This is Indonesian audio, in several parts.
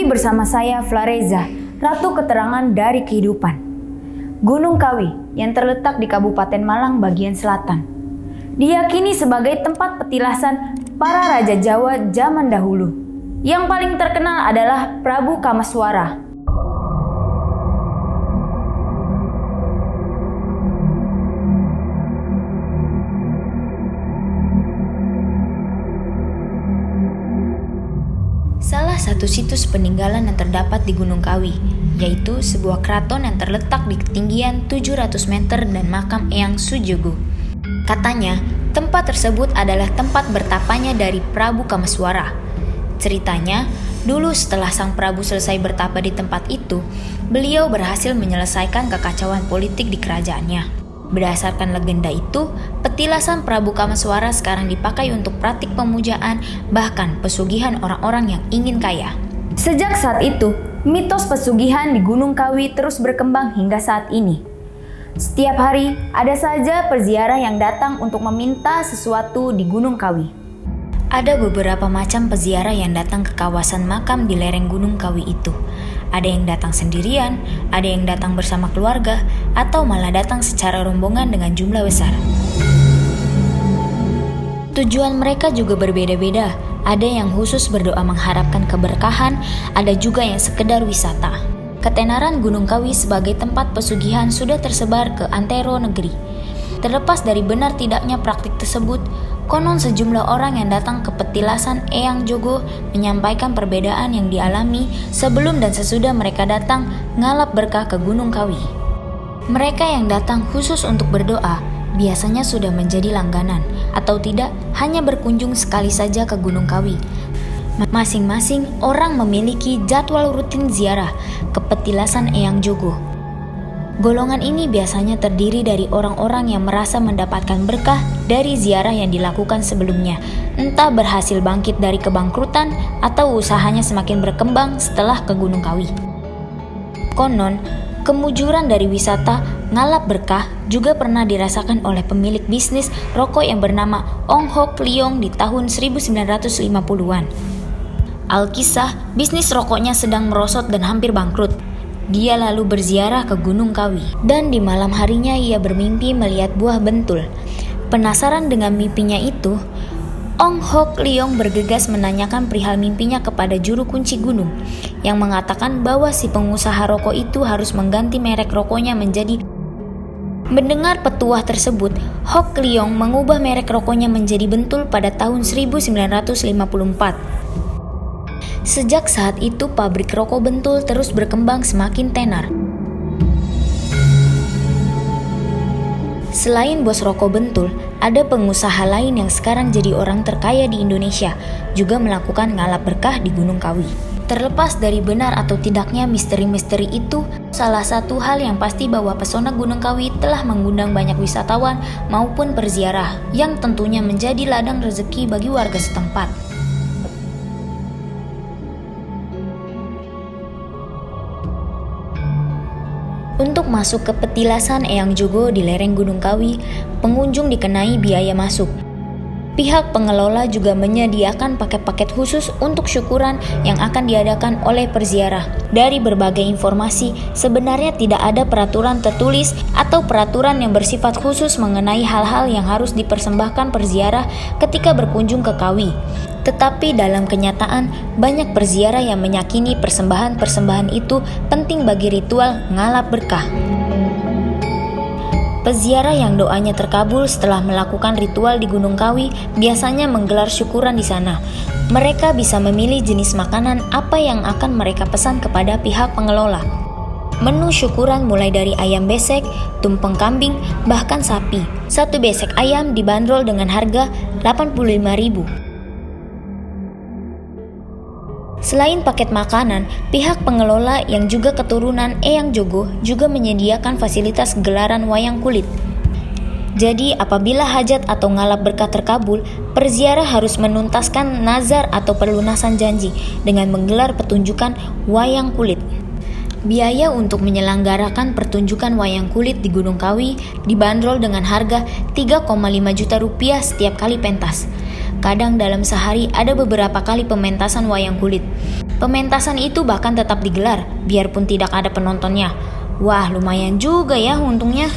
bersama saya Flareza, Ratu Keterangan dari Kehidupan. Gunung Kawi yang terletak di Kabupaten Malang bagian selatan diyakini sebagai tempat petilasan para raja Jawa zaman dahulu. Yang paling terkenal adalah Prabu Kameswara. Salah satu situs peninggalan yang terdapat di Gunung Kawi, yaitu sebuah keraton yang terletak di ketinggian 700 meter dan makam Eyang Sujogo. Katanya, tempat tersebut adalah tempat bertapanya dari Prabu Kameswara. Ceritanya, dulu setelah sang Prabu selesai bertapa di tempat itu, beliau berhasil menyelesaikan kekacauan politik di kerajaannya. Berdasarkan legenda itu, petilasan Prabu Kameswara sekarang dipakai untuk praktik pemujaan, bahkan pesugihan orang-orang yang ingin kaya. Sejak saat itu, mitos pesugihan di Gunung Kawi terus berkembang hingga saat ini. Setiap hari, ada saja peziarah yang datang untuk meminta sesuatu di Gunung Kawi. Ada beberapa macam peziarah yang datang ke kawasan makam di lereng Gunung Kawi itu. Ada yang datang sendirian, ada yang datang bersama keluarga, atau malah datang secara rombongan dengan jumlah besar. Tujuan mereka juga berbeda-beda. Ada yang khusus berdoa mengharapkan keberkahan, ada juga yang sekedar wisata. Ketenaran Gunung Kawi sebagai tempat pesugihan sudah tersebar ke antero negeri. Terlepas dari benar tidaknya praktik tersebut, konon sejumlah orang yang datang ke petilasan Eyang Jogo menyampaikan perbedaan yang dialami sebelum dan sesudah mereka datang ngalap berkah ke Gunung Kawi. Mereka yang datang khusus untuk berdoa biasanya sudah menjadi langganan, atau tidak hanya berkunjung sekali saja ke Gunung Kawi. Masing-masing orang memiliki jadwal rutin ziarah ke petilasan Eyang Jogo. Golongan ini biasanya terdiri dari orang-orang yang merasa mendapatkan berkah dari ziarah yang dilakukan sebelumnya, entah berhasil bangkit dari kebangkrutan atau usahanya semakin berkembang setelah ke Gunung Kawi. Konon, kemujuran dari wisata ngalap berkah juga pernah dirasakan oleh pemilik bisnis rokok yang bernama Ong Hok Leong di tahun 1950-an. Alkisah, bisnis rokoknya sedang merosot dan hampir bangkrut. Dia lalu berziarah ke Gunung Kawi, dan di malam harinya ia bermimpi melihat buah bentul. Penasaran dengan mimpinya itu, Ong Hok Leong bergegas menanyakan perihal mimpinya kepada juru kunci gunung, yang mengatakan bahwa si pengusaha rokok itu harus mengganti merek rokoknya menjadi. Mendengar petuah tersebut, Hok Leong mengubah merek rokoknya menjadi bentul pada tahun 1954. Sejak saat itu, pabrik rokok bentul terus berkembang semakin tenar. Selain bos rokok bentul, ada pengusaha lain yang sekarang jadi orang terkaya di Indonesia, juga melakukan ngalap berkah di Gunung Kawi. Terlepas dari benar atau tidaknya misteri-misteri itu, salah satu hal yang pasti bahwa pesona Gunung Kawi telah mengundang banyak wisatawan maupun perziarah, yang tentunya menjadi ladang rezeki bagi warga setempat. Untuk masuk ke petilasan Eyang Jogo di lereng Gunung Kawi, pengunjung dikenai biaya masuk. Pihak pengelola juga menyediakan paket-paket khusus untuk syukuran yang akan diadakan oleh perziarah. Dari berbagai informasi, sebenarnya tidak ada peraturan tertulis atau peraturan yang bersifat khusus mengenai hal-hal yang harus dipersembahkan perziarah ketika berkunjung ke Kawi. Tetapi dalam kenyataan, banyak perziarah yang meyakini persembahan-persembahan itu penting bagi ritual ngalap berkah. Peziarah yang doanya terkabul setelah melakukan ritual di Gunung Kawi biasanya menggelar syukuran di sana. Mereka bisa memilih jenis makanan apa yang akan mereka pesan kepada pihak pengelola. Menu syukuran mulai dari ayam besek, tumpeng kambing, bahkan sapi. Satu besek ayam dibanderol dengan harga Rp85.000. Selain paket makanan, pihak pengelola yang juga keturunan Eyang Jogo juga menyediakan fasilitas gelaran wayang kulit. Jadi apabila hajat atau ngalap berkah terkabul, perziarah harus menuntaskan nazar atau pelunasan janji dengan menggelar pertunjukan wayang kulit. Biaya untuk menyelenggarakan pertunjukan wayang kulit di Gunung Kawi dibanderol dengan harga Rp3,5 juta setiap kali pentas. Kadang dalam sehari ada beberapa kali pementasan wayang kulit. Pementasan itu bahkan tetap digelar, biarpun tidak ada penontonnya. Wah, lumayan juga ya untungnya.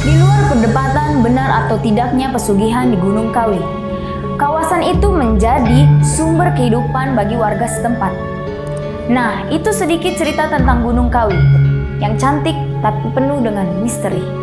Di luar perdebatan benar atau tidaknya pesugihan di Gunung Kawi, kawasan itu menjadi sumber kehidupan bagi warga setempat. Nah, itu sedikit cerita tentang Gunung Kawi yang cantik tapi penuh dengan misteri.